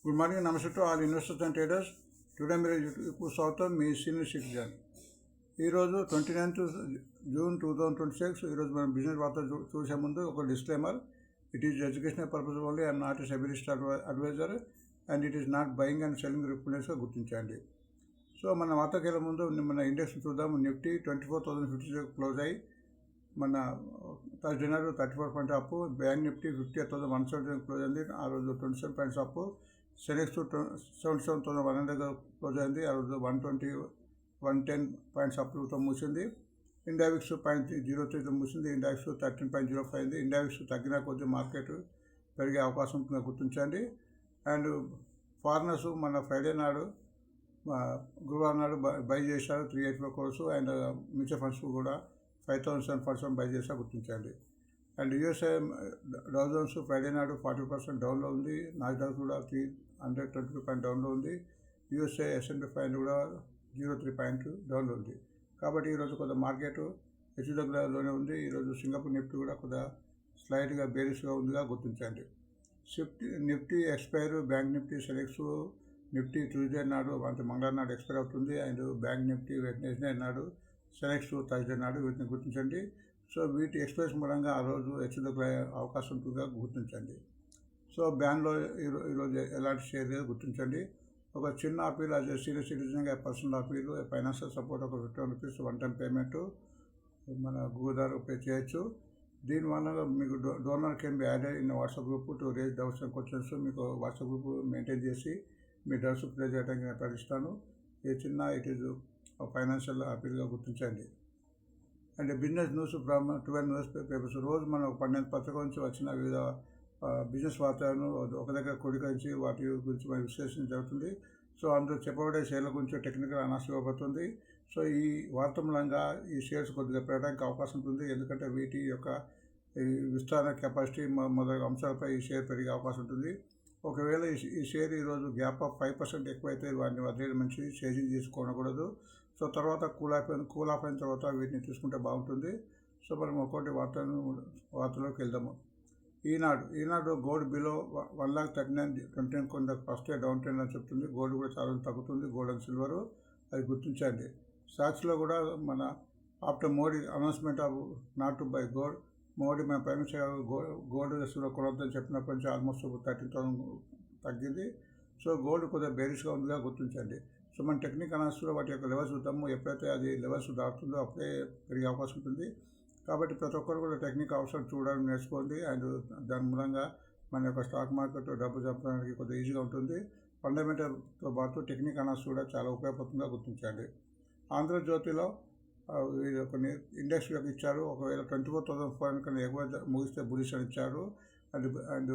Good morning, నమస్తే to all investors and traders. Today మీరు ఇప్పుడు స్వాగతం, మీ సీనియర్ సిటిజన్. ఈరోజు 29th June 2026. ఈరోజు మనం బిజినెస్ వార్త చూసే ముందు ఒక disclaimer. It is educational purpose only. I'm not a SEBI list advisor and it is not buying and selling రికమెండేషన్గా గుర్తించండి. సో మన వార్తకి వెళ్ళే ముందు మన ఇండెక్స్ చూద్దాం. నిఫ్టీ 24,050 క్లోజ్ అయ్యి మన థర్స్డే నాడు 34 points up. Bank Nifty 58,170 close అయింది, ఆ రోజు 27 పాయింట్స్ అప్. సెలెక్స్ 77,100 క్లోజ్ అయింది, ఆ రోజు 110 పాయింట్స్ అప్తో మూసింది. ఇండావిక్స్ 0.03తో మూసింది. ఇండావిక్స్ 13.05 అయింది. ఇండావిక్స్ తగ్గిన కొద్ది మార్కెట్ పెరిగే అవకాశం ఉంటుందో గుర్తించండి. అండ్ ఫారినర్స్ మన ఫ్రైడే నాడు గురువారం నాడు బై చేశారు 384 crores. అండ్ మ్యూచువల్ ఫండ్స్ కూడా 5,700 బై చేసా గుర్తించండి. And USA Dow Jones Friday నాడు 40% డౌన్లో ఉంది. నాస్డాక్ కూడా 322 పాయింట్ డౌన్లో ఉంది. యూఎస్ఏ S&P 500 కూడా 0.3 పాయింట్ డౌన్లో ఉంది. కాబట్టి ఈరోజు కొద్దిగా మార్కెట్ హెచ్చుతగ్గులలోనే ఉంది. ఈరోజు సింగపూర్ నిఫ్టీ కూడా కొద్దిగా స్లైట్గా బేరిష్గా ఉందిగా గుర్తించండి. Nifty expire, bank Nifty selects Nifty Tuesday నాడు అంటే మంగళవారం నాడు ఎక్స్పైర్ అవుతుంది. అండ్ బ్యాంక్ నిఫ్టీ వెడ్నెస్డే నాడు, సెలెక్ట్స్ థర్స్డే నాడు, వీటిని గుర్తించండి. సో వీటి ఎక్స్ప్రెస్ మూలంగా ఆ రోజు హెచ్చుతగ్గుల అవకాశం ఉంటుందిగా గుర్తించండి. సో బ్యాన్లో ఈరోజు ఎలాంటి షేర్ లేదు గుర్తించండి. ఒక చిన్న అపీల్ యాజ్ ఎ సీనియర్ సిటిజన్గా పర్సనల్ అపీల్, ఫైనాన్షియల్ సపోర్ట్ ఒక 51 rupees వన్ టైం పేమెంట్ మన గూగుల్ ద్వారా పే చేయొచ్చు. దీనివల్ల మీకు donor can be added in WhatsApp group to raise doubts and questions. మీకు వాట్సాప్ గ్రూప్ మెయింటైన్ చేసి మీ డౌట్స్ ప్లే చేయడానికి నేను ప్రయత్నిస్తాను. ఇది చిన్న ఇట్ ఈజ్ ఫైనాన్షియల్ అపీల్గా గుర్తించండి. And business news from 12 news papers. రోజు మనం 12 పత్రికల నుంచి వచ్చిన వివిధ బిజినెస్ వార్తలను ఒక దగ్గర క్రోడీకరించి వాటి గురించి మన విశ్లేషణ జరుగుతుంది. సో అందులో చెప్పబడే షేర్ల గురించి టెక్నికల్ అనాలిసిస్ ఇవ్వబడుతుంది. సో ఈ వార్త మూలంగా ఈ షేర్స్ కొద్దిగా పెరగడానికి అవకాశం ఉంటుంది, ఎందుకంటే వీటి యొక్క విస్తరణ కెపాసిటీ మొదలగు అంశాలపై ఈ షేర్ పెరిగే అవకాశం ఉంటుంది. ఒకవేళ ఈ షేర్ ఈరోజు గ్యాప్ ఆఫ్ 5% ఎక్కువైతే వాటిని వదిలేయడం మంచిది, చేంజింగ్ తీసుకోకూడదు. సో తర్వాత కూల్ ఆఫ్ అయిన తర్వాత వీటిని తీసుకుంటే బాగుంటుంది. సో మనం ఒక్కొక్కటి వార్తలోకి వెళ్దాము. ఈనాడు గోల్డ్ బిలో 1,39,29 కొంత ఫస్ట్ డౌన్ ట్రెండ్ అని చెప్తుంది. గోల్డ్ కూడా చాలా తగ్గుతుంది, గోల్డ్ అండ్ సిల్వర్, అది గుర్తించండి. స్టాక్స్లో కూడా మన after Modi announcement of not to buy gold, Modi మన ప్రైమ్ మినిస్టర్ గోల్డ్ దశలో కొనొద్దని చెప్పినప్పటి నుంచి ఆల్మోస్ట్ 13,000 తగ్గింది. సో గోల్డ్ కొద్దిగా బేరిష్గా ఉందిగా గుర్తించండి. సో మన టెక్నిక్ అనాలిసిస్లో వాటి యొక్క లెవెల్స్ చూద్దాము. ఎప్పుడైతే అది లెవెల్స్ దాటుతుందో అప్పుడే పెరిగే అవకాశం ఉంటుంది. కాబట్టి ప్రతి ఒక్కరు కూడా టెక్నిక్ అవసరం చూడడం నేర్చుకోండి. అండ్ దాని మూలంగా మన యొక్క స్టాక్ మార్కెట్ డబ్బు చంపడానికి కొద్దిగా ఈజీగా ఉంటుంది. ఫండమెంటల్తో పాటు టెక్నిక్ అనాలిసిస్ కూడా చాలా ఉపయోగపడుతుందిగా గుర్తించండి. ఆంధ్రజ్యోతిలో కొన్ని ఇండెక్స్ యొక్క ఇచ్చారు. ఒకవేళ 24,400 కన్నా ఎక్కువ ముగిస్తే బులిష్ అని ఇచ్చారు. అండ్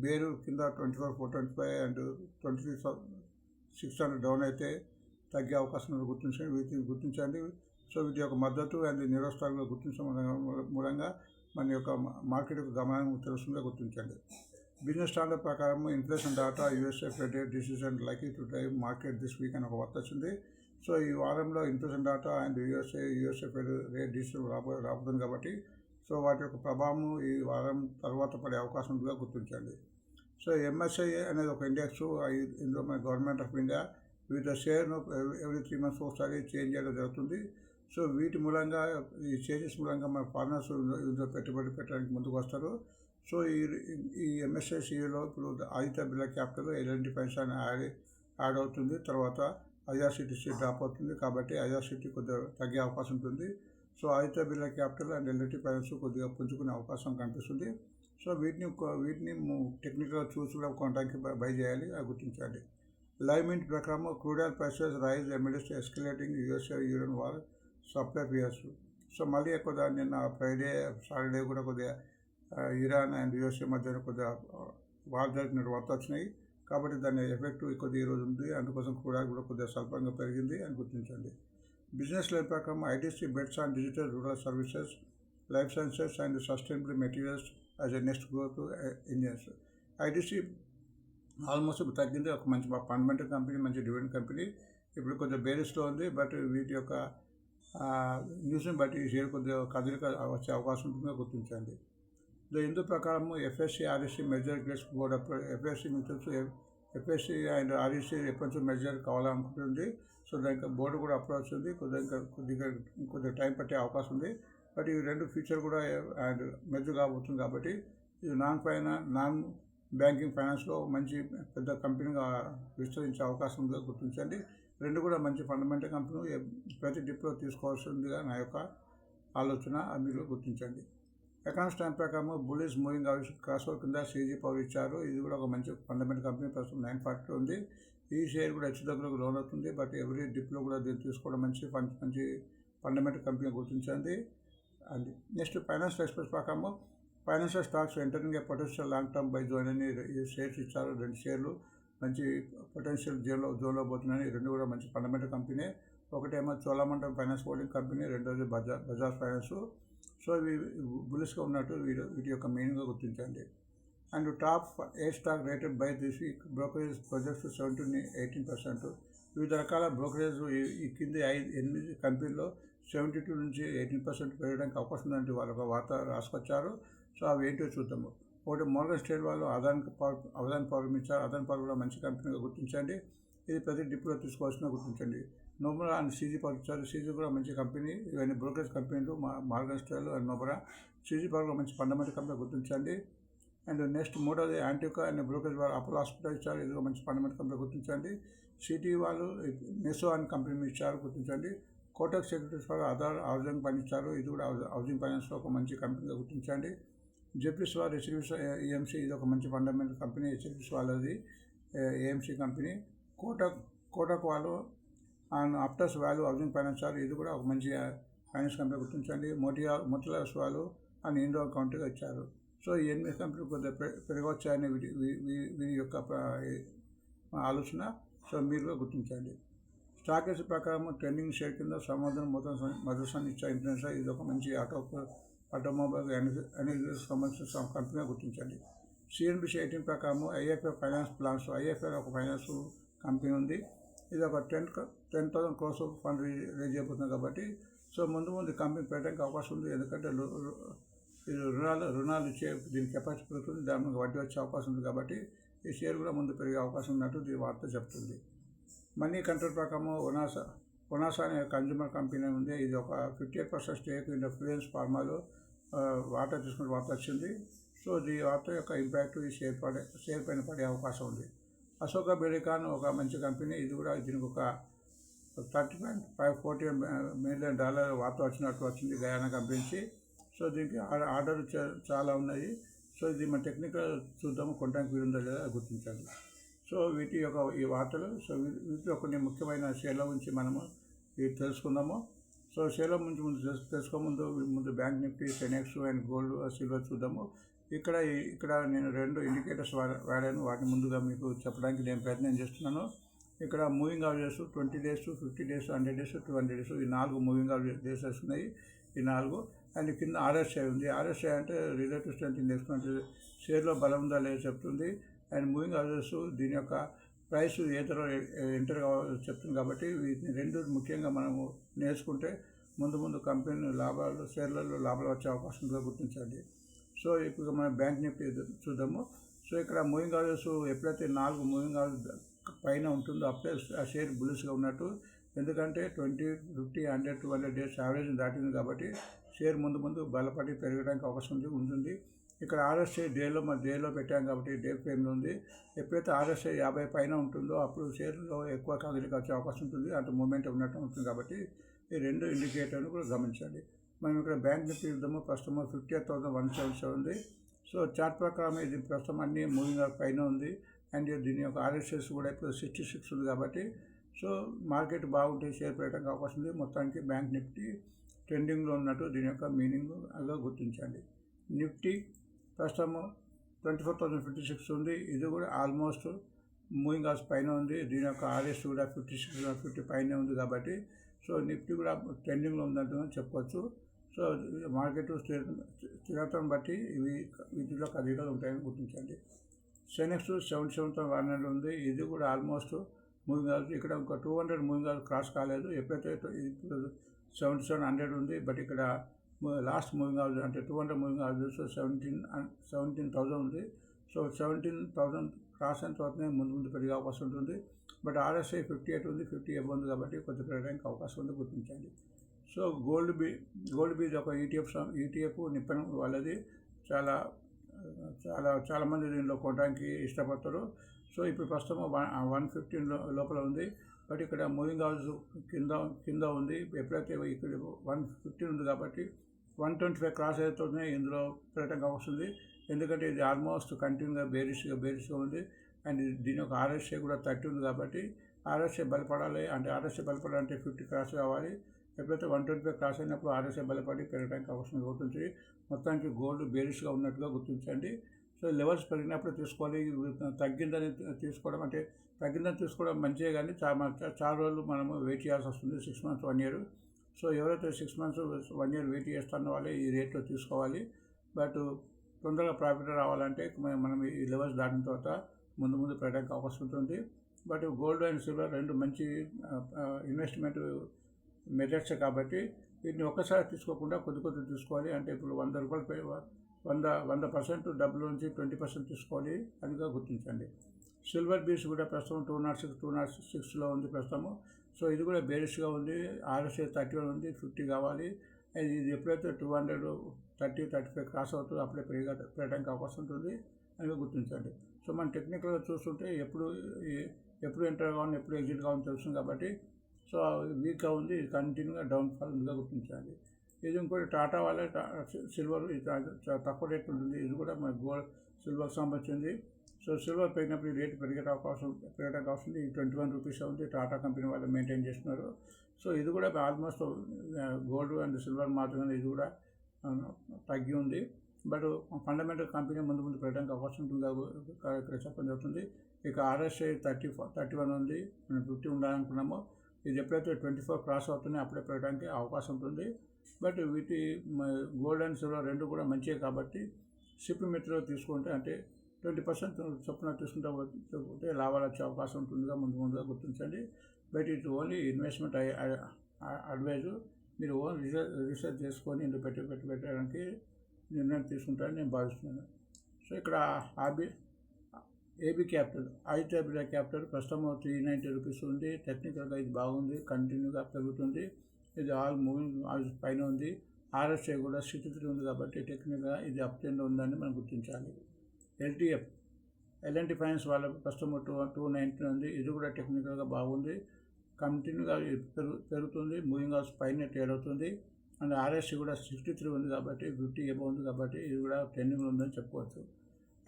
బేరు కింద 24,425 అండ్ 23,600 డౌన్ అయితే తగ్గే అవకాశం గుర్తించండి. సో వీటి యొక్క మద్దతు అండ్ నిరోత్సాహంగా గుర్తించడం మూలంగా మన యొక్క మార్కెట్ యొక్క గమనం తెలుస్తుందో గుర్తించండి. బిజినెస్ స్టాండర్డ్ ప్రకారం inflation data, USA fed rate decision likely to drive market this week అని ఒక వార్త వచ్చింది. సో ఈ వారంలో inflation data and USA fed rate decision రాబోతుంది కాబట్టి సో వాటి యొక్క ప్రభావం ఈ వారం తర్వాత పడే అవకాశం ఉందిగా గుర్తించండి. సో MSCI అనేది ఒక ఇండెక్స్. ఇందులో మన గవర్నమెంట్ ఆఫ్ ఇండియా వివిధ షేర్ను ఎవ్రీ 3 months ఒకసారి చేంజ్ చేయడం జరుగుతుంది. సో వీటి మూలంగా ఈ చేంజెస్ మూలంగా మన ఫారినర్స్ ఇందులో పెట్టుబడి పెట్టడానికి ముందుకు వస్తారు. సో ఈ MSCI CEOలో ఇప్పుడు Aditya Birla capital L&T finance అని యాడ్ అవుతుంది. తర్వాత IRCTC డ్రాప్ అవుతుంది, కాబట్టి IRCTC కొద్దిగా తగ్గే అవకాశం ఉంటుంది. So Aditya Birla capital and L&T finance కొద్దిగా పుంజుకునే అవకాశం కనిపిస్తుంది. సో వీటిని టెక్నికల్గా చూసి కూడా కొనడానికి బై చేయాలి, అది గుర్తించాలి. లైవ్ మింట్ ప్రకారం crude oil prices rise amidst escalating US Iran war supply fears. So మళ్ళీ కొద్దిగా నిన్న ఫ్రైడే సాటర్డే కూడా కొద్దిగా ఇరాన్ అండ్ యూఎస్ఏ మధ్య కొద్దిగా వార్ జరిగిన వార్త వచ్చినాయి, కాబట్టి దాని ఎఫెక్ట్ కొద్దిగా ఈరోజు ఉంది. అందుకోసం క్రూడ్ ఆయిల్ కూడా కొద్దిగా స్వల్పంగా పెరిగింది అని గుర్తించండి. బిజినెస్ లైన్ ప్రకారం ITC bets on digital rural services, life sciences and sustainable materials as a next growth engines. ITC almost తగ్గింది. ఒక మంచి ఫండమెంటల్ కంపెనీ, మంచి డివిడెండ్ కంపెనీ. ఇప్పుడు కొద్దిగా బేరిస్లో ఉంది, బట్ వీటి యొక్క న్యూస్ని బట్టి ఈ షేర్ కొద్దిగా కదలిక వచ్చే అవకాశం ఉంటుందో గుర్తించండి. ఇందు ప్రకారం FSC RSC measure grades board FSC మీకు తెలుసు ఎఫ్ఎస్సి అండ్ ఆర్ఈసి ఎప్పటి మెజర్ కావాలనుకుంటుంది. సో దానికి బోర్డు కూడా అప్రోచ్ ఉంది, కొద్దిగా టైం పట్టే అవకాశం ఉంది. బట్ ఈ రెండు ఫ్యూచర్ కూడా అండ్ మెజర్ కాబోతుంది కాబట్టి ఇది నాన్ బ్యాంకింగ్ ఫైనాన్స్లో మంచి పెద్ద కంపెనీగా విస్తరించే అవకాశం ఉందో గుర్తించండి. రెండు కూడా మంచి ఫండమెంటల్ కంపెనీ ప్రతి డిప్లో తీసుకోవాల్సిందిగా నా యొక్క ఆలోచన, మీరు గుర్తించండి. ఎకనామిక్స్ టైం ప్రకారం bullish moving average cross over కింద CG పవర్ ఇచ్చారు. ఇది కూడా ఒక మంచి ఫండమెంటల్ కంపెనీ, ప్రస్తుతం 940 ఉంది. ఈ షేర్ కూడా హెచ్చుతగ్గులకు లోన్ అవుతుంది. బట్ ఎవ్రీ డిప్లో కూడా దీన్ని తీసుకోవడం మంచి ఫండమెంటల్ కంపెనీ గుర్తించండి. అండ్ నెక్స్ట్ ఫైనాన్షియల్ ఎక్స్పర్ట్స్ ప్రకారం financial stocks entering A potential long term by zone అని ఈ షేర్స్ ఇచ్చారు. 2 షేర్లు మంచి పొటెన్షియల్ జోన్లో పోతున్నాయి. ఈ రెండు కూడా మంచి ఫండమెంటల్ కంపెనీ. ఒకటేమో చోళమండలం ఫైనాన్స్ హోల్డింగ్ కంపెనీ, రెండోది బజాజ్ ఫైనాన్స్. సో ఇవి బులిష్గా ఉన్నట్టు వీటి యొక్క మెయిన్గా గుర్తించండి. And top 8 stock rated by this week brokerage projects 17-18%. వివిధ రకాల బ్రోకరేజ్ ఈ కింది 8 కంపెనీల్లో 72 నుంచి 18% పెరగడానికి అవకాశం ఉందంటే వాళ్ళు ఒక వార్త రాసుకొచ్చారు. సో అవి ఏంటో చూద్దాము. ఒకటి మోర్గన్ స్టేట్ వాళ్ళు అదాన్ పవర్ ఇచ్చారు. అదాన్ పవర్ కూడా మంచి కంపెనీగా గుర్తించండి. ఇది ప్రతి డిప్లో తీసుకోవాల్సిన గుర్తించండి. నోబరా అండ్ CG పవర్ ఇచ్చారు. CG కూడా మంచి కంపెనీ. ఇవన్నీ బ్రోకరేజ్ కంపెనీలు Morgan Stanley and Nomura. CG power కూడా మంచి ఫండమెంటల్ కంపెనీ గుర్తించండి. అండ్ నెక్స్ట్ మూడోది యాంటికా అండ్ బ్రోకరేజ్ వాళ్ళు అపోలో హాస్పిటల్ ఇచ్చారు. ఇది మంచి ఫండమెంటల్ కంపెనీ గుర్తించండి. సిటీ వాళ్ళు నెసో అని కంపెనీ ఇచ్చారు, గుర్తించండి. కోటక్ సెక్యూరిటీస్ వాళ్ళు ఆధార్ హౌసింగ్ పని ఇచ్చారు. ఇది కూడా హౌసింగ్ ఫైనాన్స్లో ఒక మంచి కంపెనీగా గుర్తించండి. జెపిస్ వారు హెచ్డిఎఫ్సి ఏఎంసీ, ఇది ఒక మంచి ఫండమెంటల్ కంపెనీ. హెచ్డిఎఫ్సి వాళ్ళది ఏఎంసీ కంపెనీ. కోటక్ వాళ్ళు అండ్ అప్టస్ వాల్యూ హౌసింగ్ ఫైనాన్స్ వాళ్ళు, ఇది కూడా ఒక మంచి ఫైనాన్స్ కంపెనీ గుర్తించండి. మోటిలాస్ వాళ్ళు అండ్ ఇండో కౌంటీగా ఇచ్చారు. సో ఈ 8 కంపెనీలు కొద్దిగా పెరగవచ్చాయని వీరి యొక్క ఆలోచన. సో మీరు గుర్తించండి. స్టాక్ ఎక్స్ ప్రకారం ట్రెండింగ్ షేర్ కింద సమాధానం మదర్సన్ ఇచ్చారు ఇంటర్నేషనల్. ఇది ఒక మంచి ఆటోమొబైల్ ఎనర్జీకి సంబంధించిన కంపెనీగా గుర్తించండి. CNBC 18 ప్రకారం IIFL ఫైనాన్స్ ప్లాన్స్, IIFL ఒక ఫైనాన్స్ కంపెనీ ఉంది. ఇది ఒక 10,000 crores ఫండ్ రేజ్ అయిపోతుంది కాబట్టి సో ముందు కంపెనీ పెట్టడానికి అవకాశం ఉంది. ఎందుకంటే ఇది రుణాలు ఇచ్చే దీని కెపాసిటీ పెరుగుతుంది, దాని మీద వడ్డీ వచ్చే అవకాశం ఉంది కాబట్టి ఈ షేర్ కూడా ముందు పెరిగే అవకాశం ఉన్నట్టు ఈ వార్త చెప్తుంది. మనీ కంట్రోల్ ప్రకారం ఒనాసా అనే కన్జ్యూమర్ కంపెనీ ఉంది. ఇది ఒక 58% స్టేక్ ఇన్ ఫ్లూయెన్స్ ఫార్మాలో వార్త తీసుకున్న వార్త వచ్చింది. సో ఈ వార్త యొక్క ఇంపాక్ట్ ఈ షేర్ పైన పడే అవకాశం ఉంది. అశోక బిలికాన్ ఒక మంచి కంపెనీ. ఇది కూడా దీనికి ఒక $30.40 million వార్త వచ్చింది గయానా కంపెనీ. సో దీనికి ఆర్డర్ చాలా ఉన్నాయి. సో ఇది మన టెక్నికల్ చూద్దాము, కొనడానికి వీలుందో లేదా గుర్తించాలి. సో వీటి యొక్క ఈ వార్తలు, సో వీటిలో కొన్ని ముఖ్యమైన షేర్ల గురించి మనము ఇది తెలుసుకుందాము. సో షేర్ల గురించి ముందు bank Nifty, Sensex and gold silver చూద్దాము. ఇక్కడ నేను 2 ఇండికేటర్స్ వాడాను. వాటిని ముందుగా మీకు చెప్పడానికి నేను ప్రయత్నం చేస్తున్నాను. ఇక్కడ moving averages 20 days, 50 days, 100 days, 200 days, ఈ 4 మూవింగ్ అవరేజెస్ ఉన్నాయి. ఈ 4 అండ్ కింద RSI ఉంది. RSI అంటే రిలేటివ్ స్ట్రెంత్ ఇండెక్స్, అంటే షేర్లో బలం ఉందా లేదా చెప్తుంది. అండ్ మూవింగ్ అవరేజెస్ దీని యొక్క ప్రైస్ ఏ ధర ఎంటర్ కావాలో చెప్తుంది. కాబట్టి వీటిని 2 ముఖ్యంగా మనము నేర్చుకుంటే ముందు కంపెనీ షేర్లలో లాభాలు వచ్చే అవకాశం ఉందో గుర్తించండి. సో ఇప్పుడు మనం బ్యాంక్ నిఫ్టీ చూద్దాము. సో ఇక్కడ మూవింగ్ అవరేజెస్ ఎప్పుడైతే 4 మూవింగ్ అవరేజ్ పైన ఉంటుందో అప్పుడే ఆ షేర్ బులిష్గా ఉన్నట్టు. ఎందుకంటే 20, 50, 100, 200 days యావరేజ్ దాటింది కాబట్టి షేర్ ముందు బలపడి పెరగడానికి అవకాశం ఉంటుంది. ఇక్కడ RSI డేలో పెట్టాం కాబట్టి డే ఫ్రేమ్లో ఉంది. ఎప్పుడైతే RSI 50 పైన ఉంటుందో అప్పుడు షేర్లో ఎక్కువ కదలిక వచ్చే అవకాశం ఉంటుంది, అంటే మూమెంట్ ఉన్నట్టు ఉంటుంది. కాబట్టి ఈ 2 ఇండికేటర్ను కూడా గమనించండి. మనం ఇక్కడ బ్యాంక్ నిఫ్టీ చూద్దాము. ప్రస్తుతం 58,177 ఉంది. సో చార్ట్ ప్రకారం ఇది ప్రస్తుతం అన్ని మూవింగ్ పైన ఉంది. అండ్ దీని యొక్క RSI కూడా ఇప్పుడు 66 ఉంది. కాబట్టి సో మార్కెట్ బాగుంటే షేర్ పెట్టడానికి అవకాశం ఉంది. మొత్తానికి బ్యాంక్ నిఫ్టీ ట్రెండింగ్లో ఉన్నట్టు దీని యొక్క మీనింగ్గా గుర్తించండి. నిఫ్టీ ప్రస్తుతం 24,056 ఉంది. ఇది కూడా ఆల్మోస్ట్ మూవింగ్ అవర్స్ పైన ఉంది. దీని యొక్క RSI కూడా 50 పైన ఉంది. కాబట్టి సో నిఫ్టీ కూడా ట్రెండింగ్లో ఉందంటూ చెప్పుకోవచ్చు. సో మార్కెట్ స్థిరత్వం బట్టి వీటిలో కదలికలు ఉంటాయని గుర్తించండి. సెనెక్స్ 77,100 ఉంది. ఇది కూడా ఆల్మోస్ట్ మూవింగ్ అవర్స్. ఇక్కడ ఒక 200 మూవింగ్ అవర్స్ క్రాస్ కాలేదు. ఎప్పుడైతే 7700 ఉంది. బట్ ఇక్కడ లాస్ట్ మూవింగ్ అవర్స్ అంటే 200 మూవింగ్ అవర్స్ 17,000 ఉంది. సో 17,000 క్రాస్ అయిన తర్వాతనే ముందు పెరిగే అవకాశం ఉంటుంది. బట్ RSI 58 ఉంది, 50 అబౌవ్ ఉంది కాబట్టి కొద్దిగా పెరగడానికి అవకాశం ఉంది, గుర్తించండి. సో గోల్డ్ బీజ్ ఒక ETF నిప్పన్ వాళ్ళది చాలామంది దీనిలో కొనడానికి ఇష్టపడతారు. సో ఇప్పుడు ప్రస్తుతం 115 లోపల ఉంది. బట్ ఇక్కడ మూవింగ్ హౌస్ కింద ఉంది. ఎప్పుడైతే ఇక్కడ 115 ఉంది కాబట్టి 125 క్రాస్ అవుతుంది, ఇందులో పెరగడానికి అవకాశం ఉంది. ఎందుకంటే ఇది ఆల్మోస్ట్ కంటిన్యూగా బేరిష్గా ఉంది. అండ్ దీని యొక్క RSI కూడా 30 ఉంది కాబట్టి RSI బలపడాలి. అంటే RSI బలపడాలంటే 50 క్రాస్ కావాలి. ఎప్పుడైతే 125 క్రాస్ అయినప్పుడు RSI బలపడి పెరగడానికి అవకాశం అవుతుంది. మొత్తానికి గోల్డ్ బేరిష్గా ఉన్నట్టుగా గుర్తించండి. సో లెవెల్స్ పెరిగినప్పుడు తీసుకోవాలి. తగ్గిందని తీసుకోవడం మంచిదే, కానీ చాలా రోజులు మనము వెయిట్ చేయాల్సి వస్తుంది, 6 months 1 year. సో ఎవరైతే 6 months 1 year వెయిట్ చేస్తున్న వాళ్ళే ఈ రేట్లో తీసుకోవాలి. బట్ తొందరగా ప్రాఫిట్ రావాలంటే మనం ఈ లెవెల్స్ దాటిన తర్వాత ముందు పెరగడానికి అవకాశం ఉంటుంది. బట్ గోల్డ్ అండ్ సిల్వర్ రెండు మంచి ఇన్వెస్ట్మెంట్ మెథడ్స్ కాబట్టి వీటిని ఒక్కసారి తీసుకోకుండా కొద్ది తీసుకోవాలి. అంటే ఇప్పుడు 100 రూపాయలు 100% డబ్బుల నుంచి 20% తీసుకోవాలి అదిగా గుర్తించండి. సిల్వర్ బీస్ కూడా ప్రస్తుతం 206లో ఉంది ప్రస్తుతము. సో ఇది కూడా బేరిష్గా ఉంది. RSI 31 ఉంది, 50 కావాలి. ఇది ఎప్పుడైతే 230-35 క్రాస్ అవుతుందో అప్పుడే పెరగడానికి అవకాశం ఉంటుంది అని గుర్తించండి. సో మనం టెక్నికల్గా చూస్తుంటే ఎప్పుడు ఎంటర్ కావాలని ఎప్పుడు ఎగ్జిట్ కావాలని తెలుస్తుంది కాబట్టి సో వీక్గా ఉంది, కంటిన్యూగా డౌన్ఫాల్ ఉందిగా గుర్తించాలి. ఇది ఇంకోటి టాటా వాళ్ళే సిల్వర్ తక్కువ రేట్ ఉంటుంది. ఇది కూడా మన గోల్డ్ సిల్వర్కి సంబంధించింది. సో సిల్వర్ పెరిగినప్పుడు ఈ రేటు పెరగడానికి అవకాశం ఉంది. ఈ 21 రూపీస్ ఉంది, టాటా కంపెనీ వాళ్ళు మెయింటైన్ చేస్తున్నారు. సో ఇది కూడా ఆల్మోస్ట్ గోల్డ్ అండ్ సిల్వర్ మాత్రమే ఇది కూడా తగ్గి ఉంది. బట్ ఫండమెంటల్ కంపెనీ ముందు పెరగడానికి అవకాశం ఉంటుంది ఇక్కడ చెప్పడం జరుగుతుంది. ఇక RSI 31 ఉంది, మనం 50 ఉండాలనుకున్నాము. ఇది ఎప్పుడైతే 24 క్రాస్ అవుతున్నాయో అప్పుడే పెరగడానికి అవకాశం ఉంటుంది. బట్ వీటి గోల్డ్ అండ్ సిల్వర్ రెండు కూడా మంచివి కాబట్టి సిప్ మెథడ్లో తీసుకుంటే అంటే 20% చొప్పున తీసుకుంటే లాభాలు వచ్చే అవకాశం ఉంటుందిగా ముందుగా గుర్తించండి. But it only investment advice. మీరు ఓన్ రీసెర్చ్ చేసుకొని ఇందులో పెట్టడానికి నిర్ణయం తీసుకుంటారని నేను భావిస్తున్నాను. సో ఇక్కడ AB capital Aditya Birla capital ప్రస్తుతం 390 రూపీస్ ఉంది. టెక్నికల్గా ఇది బాగుంది, కంటిన్యూగా పెరుగుతుంది. ఇది ఆల్ మూవింగ్ పైన ఉంది. RSI కూడా 63 ఉంది కాబట్టి టెక్నికల్గా ఇది అప్ ట్రెండ్ ఉందని మనం గుర్తించాలి. LTF L&T ఫైనాన్స్ వాళ్ళ ప్రస్తుతం 290 ఉంది. ఇది కూడా టెక్నికల్గా బాగుంది, కంటిన్యూగా పెరుగుతుంది, మూవింగ్ హౌస్ పైన ట్రేడ్ అవుతుంది. అండ్ RSI కూడా 63 ఉంది కాబట్టి 50 అబౌవ్ ఉంది కాబట్టి ఇది కూడా ట్రెండింగ్ ఉందని చెప్పుకోవచ్చు.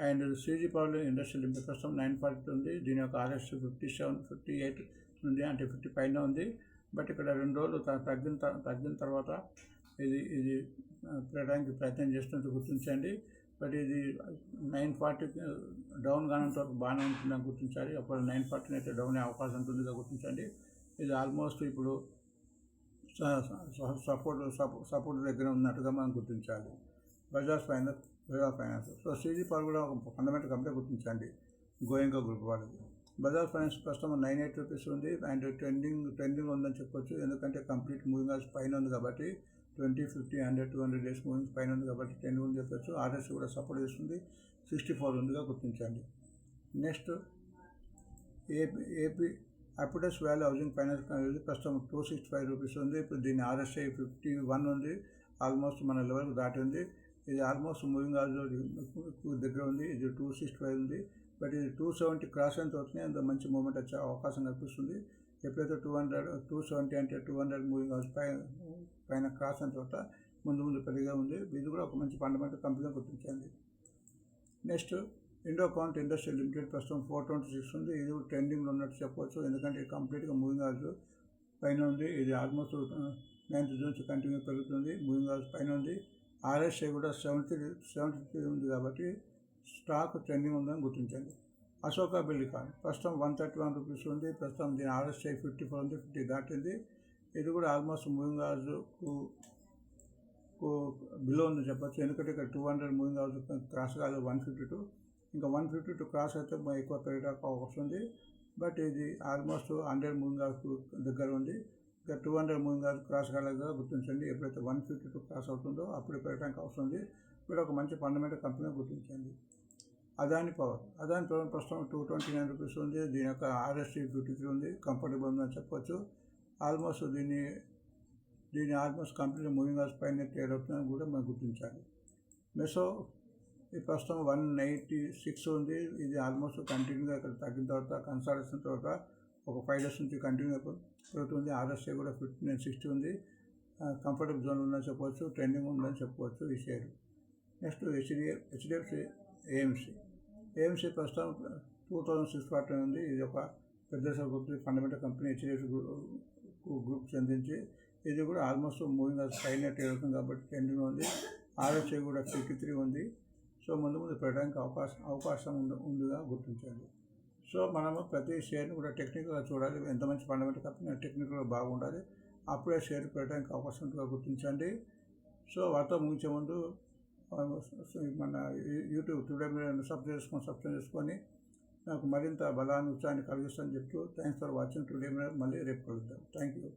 And CG power industrial limited ప్రస్తుతం 940 ఉంది. దీని యొక్క RSI 58 ఉంది, అంటే 50 పైన ఉంది. బట్ ఇక్కడ 2 రోజులు తగ్గిన తర్వాత ఇది పెరగడానికి ప్రయత్నం చేస్తున్నట్టు గుర్తించండి. బట్ ఇది 940 డౌన్ కానంత వరకు బాగానే ఉంటుందని గుర్తించాలి. అప్పుడు 940 అయితే డౌన్ అయ్యే అవకాశం ఉంటుందిగా గుర్తించండి. ఇది ఆల్మోస్ట్ ఇప్పుడు సపోర్ట్ దగ్గర ఉన్నట్టుగా మనం గుర్తించాలి. Bajaj finance. So CG power కూడా ఒక ఫండమెంటల్ కంపెనీ గుర్తించండి, గోయంకా గ్రూప్ వాళ్ళది. బజాజ్ ఫైనాన్స్ ప్రస్తుతం 98 రూపీస్ ఉంది అండ్ ట్రెండింగ్ ఉందని చెప్పొచ్చు. ఎందుకంటే కంప్లీట్ మూవింగ్ హౌస్ పైన ఉంది కాబట్టి 20, 50, 100, 200 డేస్ మూవింగ్ పైన ఉంది కాబట్టి ట్రెండింగ్ ఉంది చెప్పొచ్చు. RSI కూడా సపోర్ట్ చేస్తుంది, 64 ఉందిగా గుర్తించండి. Next AP Aptus value housing finance ప్రస్తుతం 265 రూపీస్ ఉంది. ఇప్పుడు దీని RSI 51 ఉంది, ఆల్మోస్ట్ మన లెవెల్కి దాటింది. ఇది ఆల్మోస్ట్ మూవింగ్ హౌస్ దగ్గర ఉంది. ఇది 265 ఉంది. బట్ ఇది 270 క్రాస్ అయిన అవుతున్నాయి, అంత మంచి మూమెంట్ వచ్చే అవకాశం కనిపిస్తుంది. ఎప్పుడైతే 270 అంటే 200 మూవింగ్ హౌస్ పైన క్రాస్ అయిన తర్వాత ముందు పెరిగా ఉంది. ఇది కూడా ఒక మంచి ఫండమెంటల్ కంపెనీగా గుర్తించండి. నెక్స్ట్ ఇండోకౌంట్ ఇండస్ట్రియల్ లిమిటెడ్ ప్రస్తుతం 426 ఉంది. ఇది కూడా ట్రెండింగ్లో ఉన్నట్టు చెప్పవచ్చు, ఎందుకంటే కంప్లీట్గా మూవింగ్ హౌస్ పైన ఉంది. ఇది ఆల్మోస్ట్ 9th June కంటిన్యూ పెరుగుతుంది, మూవింగ్ హౌస్ పైన ఉంది. RSI కూడా 73 ఉంది కాబట్టి స్టాక్ ట్రెండింగ్ ఉందని గుర్తించండి. అశోక బిల్డికాన్ ప్రస్తుతం 131 రూపీస్ ఉంది. ప్రస్తుతం దీని RSI 54 ఉంది, 50 దాటింది. ఇది కూడా ఆల్మోస్ట్ మూవింగ్ హౌస్కు బిలో ఉందని చెప్పచ్చు, ఎందుకంటే ఇక్కడ 200 మూవింగ్ హౌస్ క్రాస్ కాదు, 152. ఇంకా 152 క్రాస్ అయితే ఎక్కువ పెరగడానికి అవకాశం ఉంది. బట్ ఇది ఆల్మోస్ట్ 100 మూవింగ్ హౌస్ దగ్గర ఉంది. ఇంకా 200 మూవింగ్ హౌస్ క్రాస్ కాలేగా గుర్తించండి. ఎప్పుడైతే 152 క్రాస్ అవుతుందో అప్పుడు పెరగడానికి అవసరం ఉంది. ఇప్పుడు ఒక మంచి ఫండమెంటల్ కంపెనీ గుర్తించండి. అదాని పవర్ ప్రస్తుతం 229 రూపీస్ ఉంది. దీని యొక్క RSI 53 ఉంది. కంఫర్టబుల్ ఉందని చెప్పొచ్చు. ఆల్మోస్ట్ దీని ఆల్మోస్ట్ కంప్లీట్ మూవింగ్ అవర్స్ పైన ట్రేడ్ అవుతుందని కూడా మనం గుర్తించాలి. మెసో ఈ ప్రస్తుతం 186 ఉంది. ఇది ఆల్మోస్ట్ కంటిన్యూగా ఇక్కడ తగ్గిన తర్వాత కన్సాలిడేషన్ తర్వాత ఒక 5 days నుంచి కంటిన్యూగా పెరుగుతుంది. RSI కూడా 5960 ఉంది. కంఫర్టబుల్ జోన్ ఉందని చెప్పవచ్చు. ట్రెండింగ్ ఉందని చెప్పవచ్చు ఈ షేర్. నెక్స్ట్ HDFC AMC ప్రస్తుతం 2640 ఉంది. ఇది ఒక పెద్ద group fundamental company HDFC group చెందించి ఇది కూడా ఆల్మోస్ట్ మూవింగ్ అవర్స్ పైన ట్రేడ్ అవుతుంది కాబట్టి ట్రెండింగ్ ఉంది. RSI కూడా 53 ఉంది. సో ముందు పెట్టడానికి అవకాశం ఉందిగా గుర్తించండి. సో మనము ప్రతి షేర్ని కూడా టెక్నికల్గా చూడాలి. ఎంత మంచి ఫండమెంటల్ కంపెనీ టెక్నికల్గా బాగుండాలి. అప్పుడే షేర్ పెట్టడానికి అవకాశం ఉంటుందిగా గుర్తించండి. సో వార్త ముగించే ముందు మన యూట్యూబ్ టుడే మీరు సబ్స్క్రైబ్ చేసుకొని నాకు మరింత బలాన్ని ఉత్సాహాన్ని కలిగిస్తానని చెప్తూ థ్యాంక్స్ ఫర్ వాచింగ్ టుడే మళ్ళీ రేపు కలుద్దాం. Thank you.